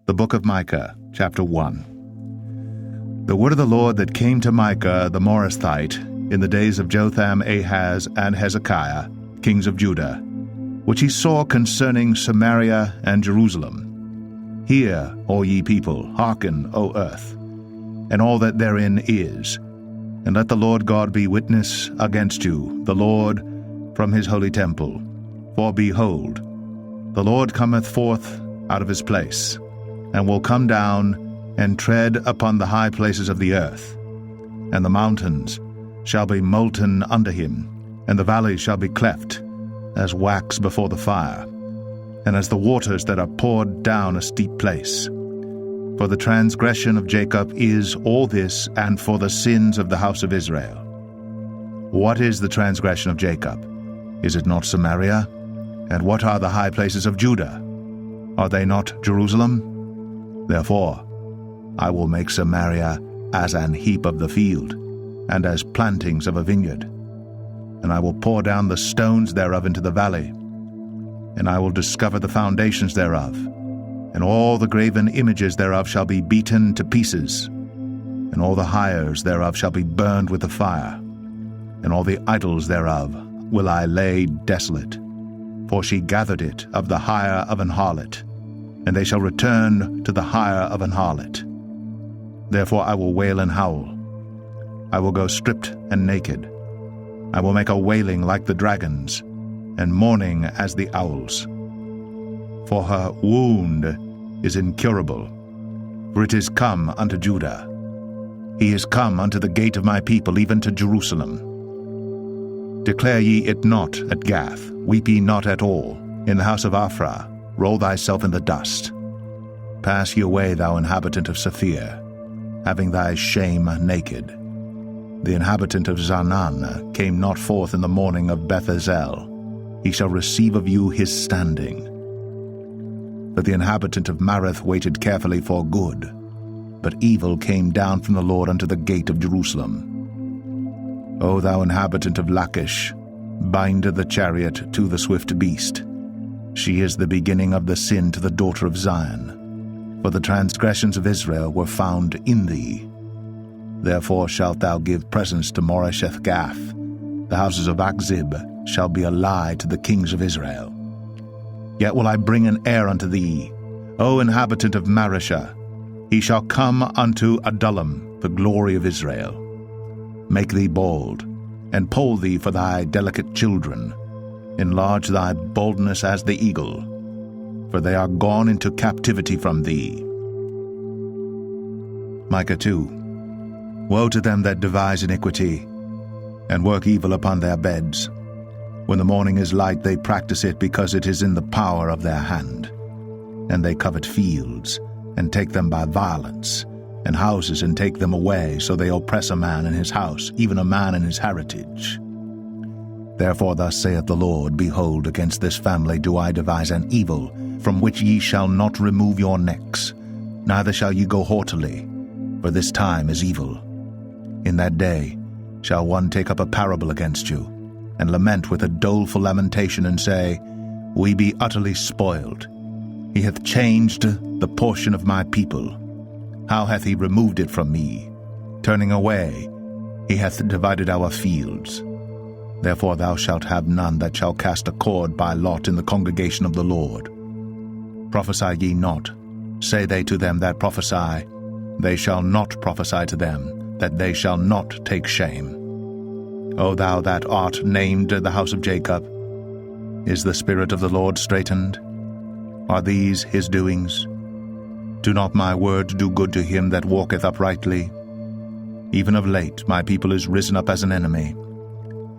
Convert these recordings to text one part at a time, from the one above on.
The book of Micah, chapter 1. The word of the Lord that came to Micah the Morasthite in the days of Jotham, Ahaz, and Hezekiah, kings of Judah, which he saw concerning Samaria and Jerusalem. Hear, all ye people, hearken, O earth, and all that therein is, and let the Lord God be witness against you, the Lord, from his holy temple. For behold, the Lord cometh forth out of his place, and will come down and tread upon the high places of the earth. And the mountains shall be molten under him, and the valleys shall be cleft, as wax before the fire, and as the waters that are poured down a steep place. For the transgression of Jacob is all this, and for the sins of the house of Israel. What is the transgression of Jacob? Is it not Samaria? And what are the high places of Judah? Are they not Jerusalem? Therefore I will make Samaria as an heap of the field, and as plantings of a vineyard. And I will pour down the stones thereof into the valley, and I will discover the foundations thereof, and all the graven images thereof shall be beaten to pieces, and all the hires thereof shall be burned with the fire, and all the idols thereof will I lay desolate. For she gathered it of the hire of an harlot, and they shall return to the hire of an harlot. Therefore I will wail and howl. I will go stripped and naked. I will make a wailing like the dragons, and mourning as the owls. For her wound is incurable, for it is come unto Judah. He is come unto the gate of my people, even to Jerusalem. Declare ye it not at Gath, weep ye not at all. In the house of Aphrah, roll thyself in the dust. Pass ye away, thou inhabitant of Saphir, having thy shame naked. The inhabitant of Zaanan came not forth in the morning of Beth-ezel. He shall receive of you his standing. But the inhabitant of Mareth waited carefully for good, but evil came down from the Lord unto the gate of Jerusalem. O thou inhabitant of Lachish, bind the chariot to the swift beast. She is the beginning of the sin to the daughter of Zion. For the transgressions of Israel were found in thee. Therefore shalt thou give presents to Moresheth-Gath. The houses of Achzib shall be a lie to the kings of Israel. Yet will I bring an heir unto thee, O inhabitant of Mareshah. He shall come unto Adullam, the glory of Israel. Make thee bold, and poll thee for thy delicate children. Enlarge thy boldness as the eagle, for they are gone into captivity from thee. Micah 2. Woe to them that devise iniquity, and work evil upon their beds. When the morning is light, they practice it, because it is in the power of their hand. And they covet fields, and take them by violence, and houses, and take them away, so they oppress a man in his house, even a man in his heritage. Therefore thus saith the Lord, Behold, against this family do I devise an evil, from which ye shall not remove your necks, neither shall ye go haughtily, for this time is evil. In that day shall one take up a parable against you, and lament with a doleful lamentation, and say, We be utterly spoiled. He hath changed the portion of my people. How hath he removed it from me? Turning away, he hath divided our fields. Therefore thou shalt have none that shall cast a cord by lot in the congregation of the Lord. Prophesy ye not, say they to them that prophesy. They shall not prophesy to them, that they shall not take shame. O thou that art named the house of Jacob, is the Spirit of the Lord straitened? Are these his doings? Do not my words do good to him that walketh uprightly? Even of late my people is risen up as an enemy.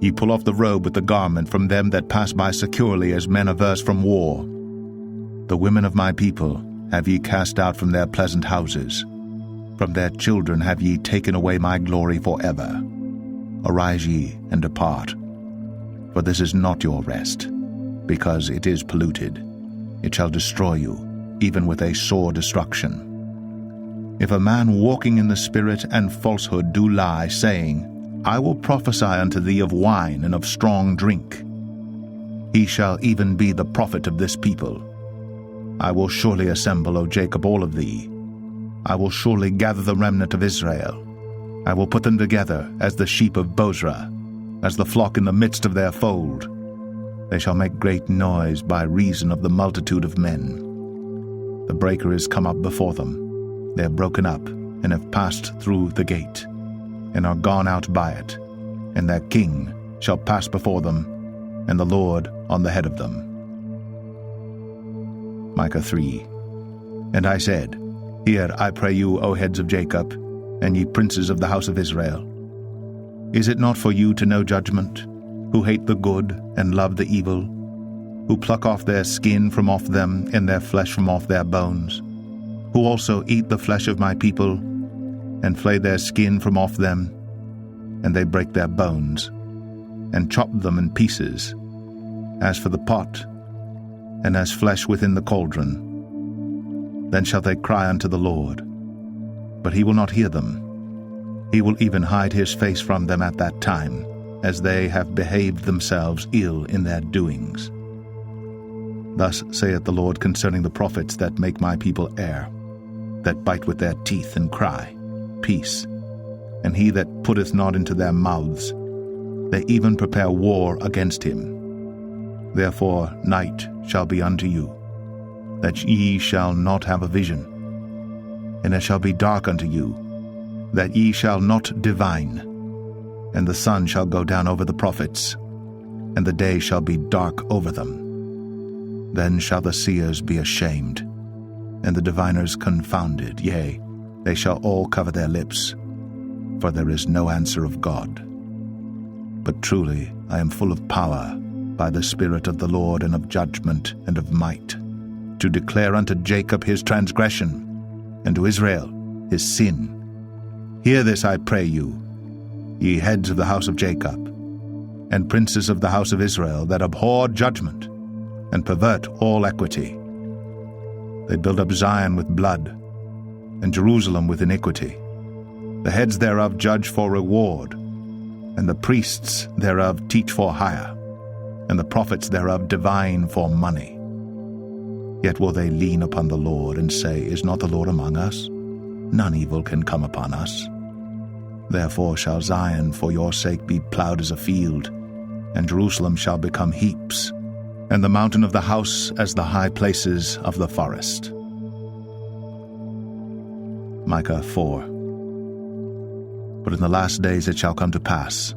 Ye pull off the robe with the garment from them that pass by securely, as men averse from war. The women of my people have ye cast out from their pleasant houses. From their children have ye taken away my glory forever. Arise ye, and depart. For this is not your rest, because it is polluted. It shall destroy you, even with a sore destruction. If a man walking in the Spirit and falsehood do lie, saying, I will prophesy unto thee of wine and of strong drink, he shall even be the prophet of this people. I will surely assemble, O Jacob, all of thee. I will surely gather the remnant of Israel. I will put them together as the sheep of Bozrah, as the flock in the midst of their fold. They shall make great noise by reason of the multitude of men. The breaker is come up before them. They have broken up, and have passed through the gate, and are gone out by it. And their king shall pass before them, and the Lord on the head of them. Micah 3. And I said, Hear, I pray you, O heads of Jacob, and ye princes of the house of Israel. Is it not for you to know judgment, who hate the good and love the evil, who pluck off their skin from off them, and their flesh from off their bones, who also eat the flesh of my people, and flay their skin from off them, and they break their bones, and chop them in pieces, as for the pot, and as flesh within the cauldron? Then shall they cry unto the Lord, but he will not hear them. He will even hide his face from them at that time, as they have behaved themselves ill in their doings. Thus saith the Lord concerning the prophets that make my people err, that bite with their teeth and cry, Peace. And he that putteth not into their mouths, they even prepare war against him. Therefore night shall be unto you, that ye shall not have a vision, and it shall be dark unto you, that ye shall not divine. And the sun shall go down over the prophets, and the day shall be dark over them. Then shall the seers be ashamed, and the diviners confounded, yea, they shall all cover their lips, for there is no answer of God. But truly I am full of power by the Spirit of the Lord, and of judgment and of might, to declare unto Jacob his transgression, and to Israel his sin. Hear this, I pray you, ye heads of the house of Jacob, and princes of the house of Israel, that abhor judgment, and pervert all equity. They build up Zion with blood, and Jerusalem with iniquity. The heads thereof judge for reward, and the priests thereof teach for hire, and the prophets thereof divine for money. Yet will they lean upon the Lord, and say, Is not the Lord among us? None evil can come upon us. Therefore shall Zion for your sake be plowed as a field, and Jerusalem shall become heaps, and the mountain of the house as the high places of the forest. Micah 4. But in the last days it shall come to pass,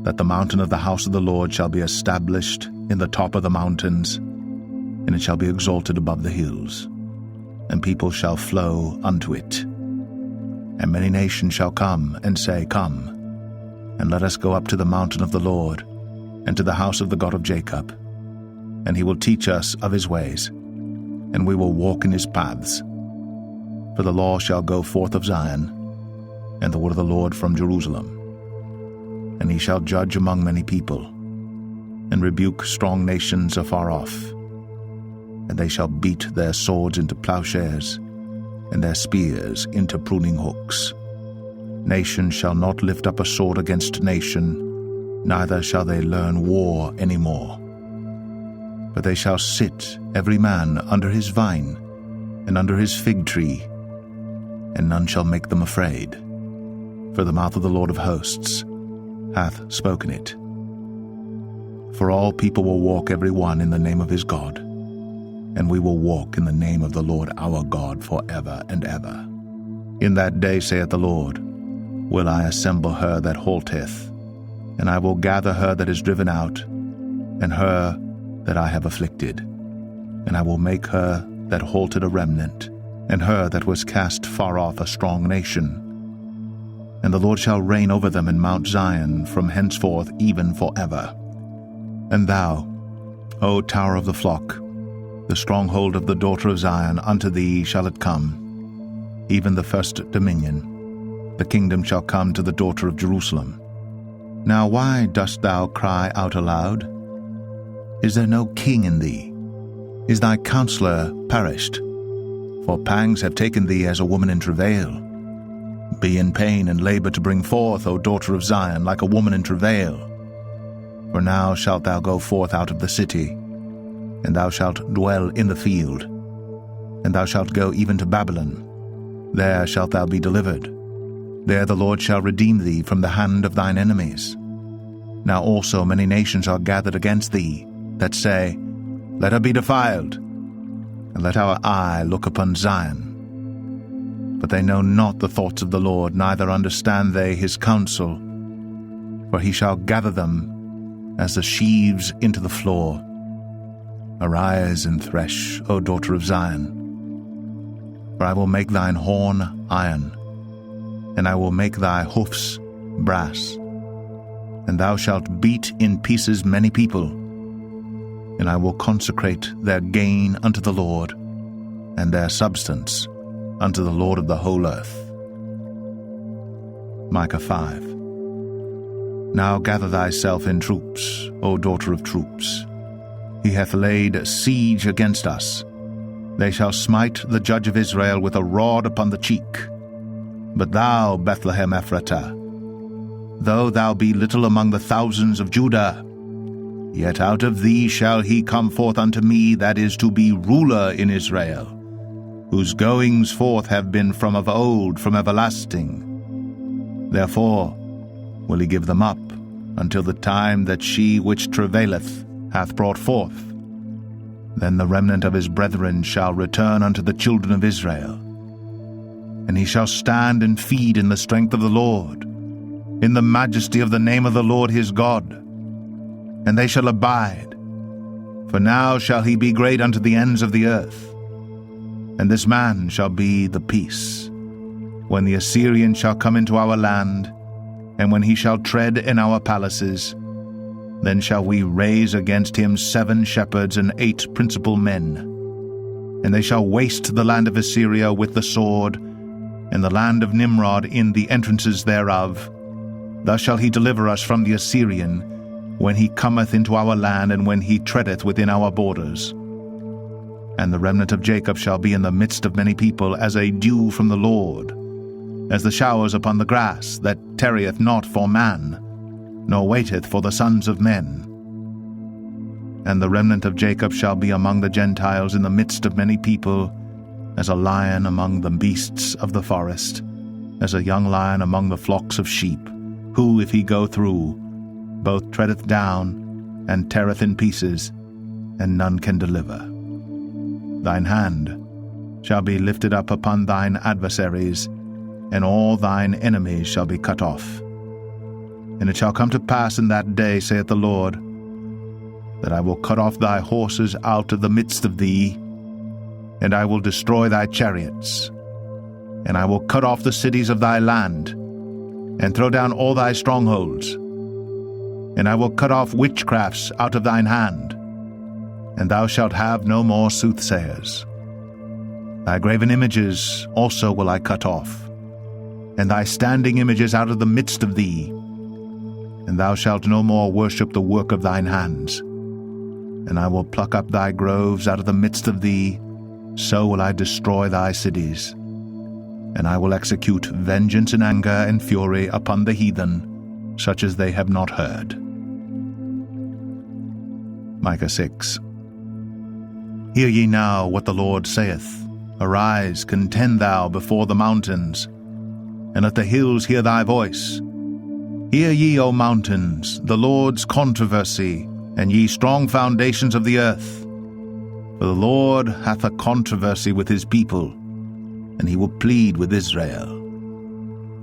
that the mountain of the house of the Lord shall be established in the top of the mountains, and it shall be exalted above the hills, and people shall flow unto it. And many nations shall come and say, Come, and let us go up to the mountain of the Lord, and to the house of the God of Jacob. And he will teach us of his ways, and we will walk in his paths. For the law shall go forth of Zion, and the word of the Lord from Jerusalem. And he shall judge among many people, and rebuke strong nations afar off. And they shall beat their swords into plowshares, and their spears into pruning hooks. Nation shall not lift up a sword against nation, neither shall they learn war any more. But they shall sit every man under his vine, and under his fig tree, and none shall make them afraid. For the mouth of the Lord of hosts hath spoken it. For all people will walk every one in the name of his God, and we will walk in the name of the Lord our God forever and ever. In that day, saith the Lord, will I assemble her that halteth, and I will gather her that is driven out, and her that I have afflicted. And I will make her that halted a remnant, and her that was cast far off a strong nation. And the Lord shall reign over them in Mount Zion from henceforth even forever. And thou, O tower of the flock, the stronghold of the daughter of Zion, unto thee shall it come, even the first dominion. The kingdom shall come to the daughter of Jerusalem. Now why dost thou cry out aloud? Is there no king in thee? Is thy counselor perished? For pangs have taken thee as a woman in travail. Be in pain and labor to bring forth, O daughter of Zion, like a woman in travail. For now shalt thou go forth out of the city, and thou shalt dwell in the field. and thou shalt go even to Babylon. There shalt thou be delivered. There the Lord shall redeem thee from the hand of thine enemies. Now also many nations are gathered against thee, that say, Let her be defiled, and let our eye look upon Zion. But they know not the thoughts of the Lord, neither understand they his counsel. For he shall gather them as the sheaves into the floor. Arise and thresh, O daughter of Zion. For I will make thine horn iron, and I will make thy hoofs brass. And thou shalt beat in pieces many people, and I will consecrate their gain unto the Lord, and their substance unto the Lord of the whole earth. Micah 5. Now gather thyself in troops, O daughter of troops. He hath laid siege against us. They shall smite the judge of Israel with a rod upon the cheek. But thou, Bethlehem Ephratah, though thou be little among the thousands of Judah, yet out of thee shall he come forth unto me that is to be ruler in Israel, whose goings forth have been from of old, from everlasting. Therefore will he give them up until the time that she which travaileth hath brought forth. Then the remnant of his brethren shall return unto the children of Israel. And he shall stand and feed in the strength of the Lord, in the majesty of the name of the Lord his God. And they shall abide, for now shall he be great unto the ends of the earth. And this man shall be the peace, when the Assyrian shall come into our land, and when he shall tread in our palaces. Then shall we raise against him 7 shepherds and 8 principal men. And they shall waste the land of Assyria with the sword, and the land of Nimrod in the entrances thereof. Thus shall he deliver us from the Assyrian, when he cometh into our land, and when he treadeth within our borders. And the remnant of Jacob shall be in the midst of many people, as a dew from the Lord, as the showers upon the grass, that tarrieth not for man, nor waiteth for the sons of men. And the remnant of Jacob shall be among the Gentiles in the midst of many people, as a lion among the beasts of the forest, as a young lion among the flocks of sheep, who, if he go through, both treadeth down and teareth in pieces, and none can deliver. Thine hand shall be lifted up upon thine adversaries, and all thine enemies shall be cut off. And it shall come to pass in that day, saith the Lord, that I will cut off thy horses out of the midst of thee, and I will destroy thy chariots. And I will cut off the cities of thy land, and throw down all thy strongholds. And I will cut off witchcrafts out of thine hand, and thou shalt have no more soothsayers. Thy graven images also will I cut off, and thy standing images out of the midst of thee. And thou shalt no more worship the work of thine hands. And I will pluck up thy groves out of the midst of thee, so will I destroy thy cities. And I will execute vengeance and anger and fury upon the heathen, such as they have not heard. Micah 6. Hear ye now what the Lord saith. Arise, contend thou before the mountains, and let the hills hear thy voice. Hear ye, O mountains, the Lord's controversy, and ye strong foundations of the earth. For the Lord hath a controversy with his people, and he will plead with Israel.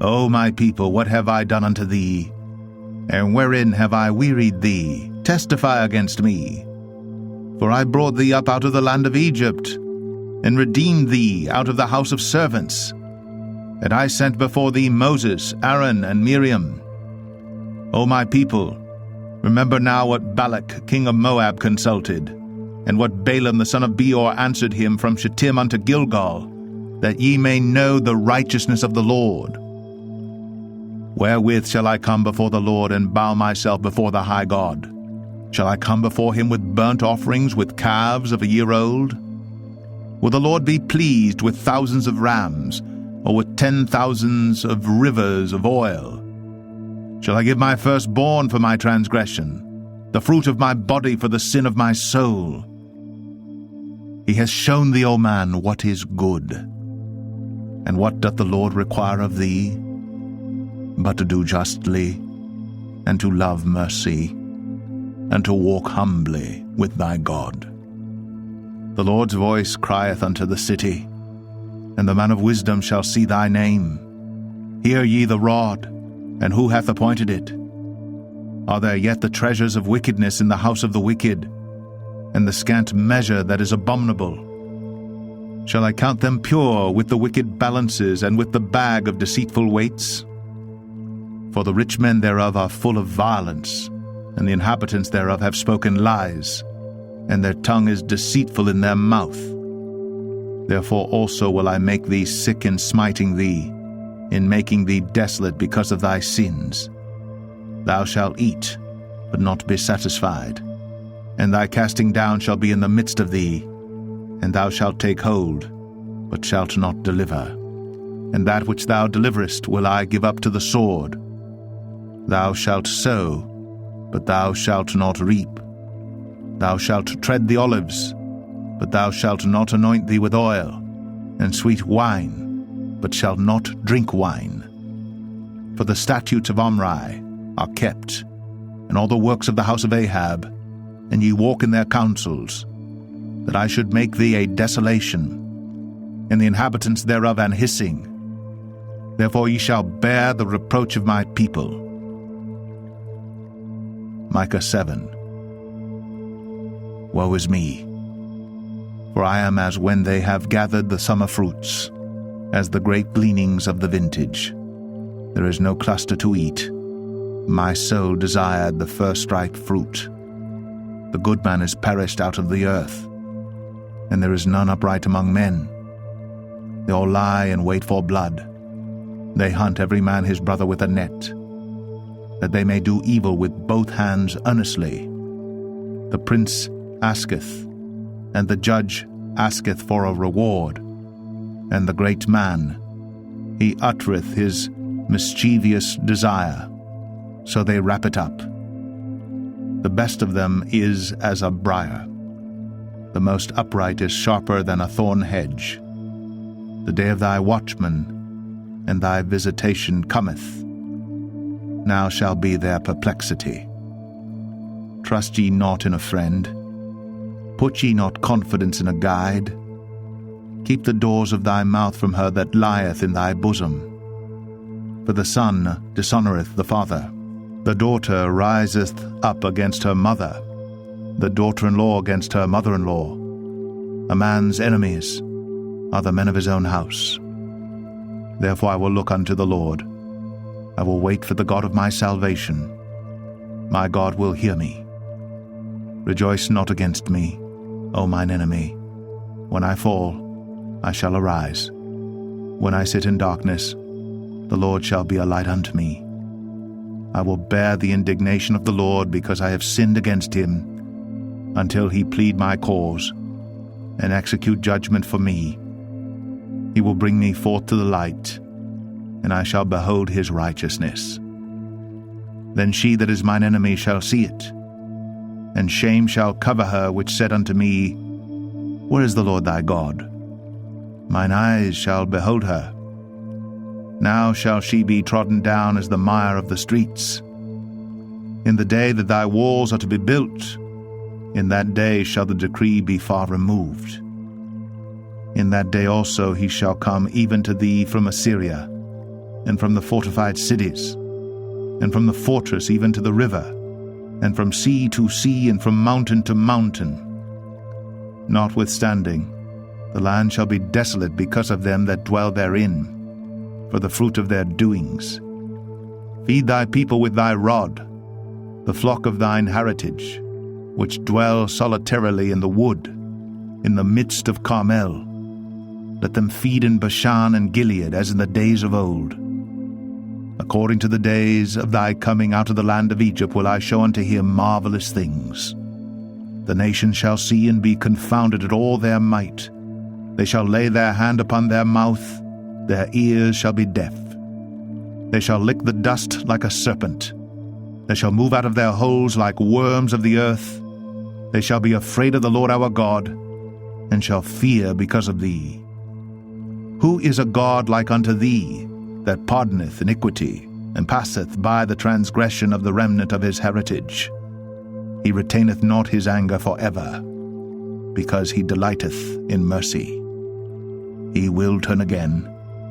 O my people, what have I done unto thee? And wherein have I wearied thee? Testify against me. For I brought thee up out of the land of Egypt, and redeemed thee out of the house of servants. And I sent before thee Moses, Aaron, and Miriam. O my people, remember now what Balak king of Moab consulted, and what Balaam the son of Beor answered him from Shittim unto Gilgal, that ye may know the righteousness of the Lord. Wherewith shall I come before the Lord, and bow myself before the high God? Shall I come before him with burnt offerings, with calves of a year old? Will the Lord be pleased with thousands of rams, or with 10,000s of rivers of oil? Shall I give my firstborn for my transgression, the fruit of my body for the sin of my soul? He has shown thee, O man, what is good. And what doth the Lord require of thee? But to do justly, and to love mercy, and to walk humbly with thy God. The Lord's voice crieth unto the city, and the man of wisdom shall see thy name. Hear ye the rod, and who hath appointed it? Are there yet the treasures of wickedness in the house of the wicked, and the scant measure that is abominable? Shall I count them pure with the wicked balances, and with the bag of deceitful weights? For the rich men thereof are full of violence, and the inhabitants thereof have spoken lies, and their tongue is deceitful in their mouth. Therefore also will I make thee sick in smiting thee, in making thee desolate because of thy sins. Thou shalt eat, but not be satisfied, and thy casting down shall be in the midst of thee, and thou shalt take hold, but shalt not deliver. And that which thou deliverest will I give up to the sword. Thou shalt sow, but thou shalt not reap. Thou shalt tread the olives, but thou shalt not anoint thee with oil, and sweet wine, but shalt not drink wine. For the statutes of Omri are kept, and all the works of the house of Ahab, and ye walk in their counsels, that I should make thee a desolation, and the inhabitants thereof an hissing. Therefore ye shall bear the reproach of my people. Micah 7. Woe is me! For I am as when they have gathered the summer fruits, as the great gleanings of the vintage. There is no cluster to eat. My soul desired the first ripe fruit. The good man is perished out of the earth, and there is none upright among men. They all lie and wait for blood. They hunt every man his brother with a net, that they may do evil with both hands earnestly. The prince asketh, and the judge asketh for a reward, and the great man, he uttereth his mischievous desire, so they wrap it up. The best of them is as a briar. The most upright is sharper than a thorn hedge. The day of thy watchman and thy visitation cometh. Now shall be their perplexity. Trust ye not in a friend. Put ye not confidence in a guide. Keep the doors of thy mouth from her that lieth in thy bosom. For the son dishonoureth the father. The daughter riseth up against her mother, the daughter-in-law against her mother-in-law. A man's enemies are the men of his own house. Therefore I will look unto the Lord. I will wait for the God of my salvation. My God will hear me. Rejoice not against me, O mine enemy. When I fall, I shall arise. When I sit in darkness, the Lord shall be a light unto me. I will bear the indignation of the Lord, because I have sinned against him, until he plead my cause, and execute judgment for me. He will bring me forth to the light, and I shall behold his righteousness. Then she that is mine enemy shall see it, and shame shall cover her which said unto me, Where is the Lord thy God? Mine eyes shall behold her. Now shall she be trodden down as the mire of the streets. In the day that thy walls are to be built, in that day shall the decree be far removed. In that day also he shall come even to thee from Assyria, and from the fortified cities, and from the fortress even to the river, and from sea to sea, and from mountain to mountain. Notwithstanding, the land shall be desolate because of them that dwell therein, for the fruit of their doings. Feed thy people with thy rod, the flock of thine heritage, which dwell solitarily in the wood, in the midst of Carmel. Let them feed in Bashan and Gilead as in the days of old. According to the days of thy coming out of the land of Egypt will I show unto him marvelous things. The nations shall see and be confounded at all their might. They shall lay their hand upon their mouth, their ears shall be deaf. They shall lick the dust like a serpent. They shall move out of their holes like worms of the earth. They shall be afraid of the Lord our God, and shall fear because of thee. Who is a God like unto thee, that pardoneth iniquity, and passeth by the transgression of the remnant of his heritage? He retaineth not his anger for ever, because he delighteth in mercy. He will turn again,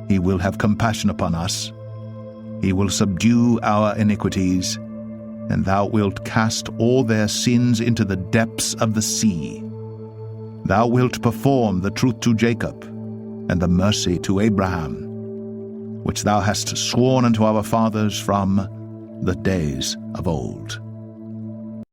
he will have compassion upon us. He will subdue our iniquities, and thou wilt cast all their sins into the depths of the sea. Thou wilt perform the truth to Jacob, and the mercy to Abraham, which thou hast sworn unto our fathers from the days of old.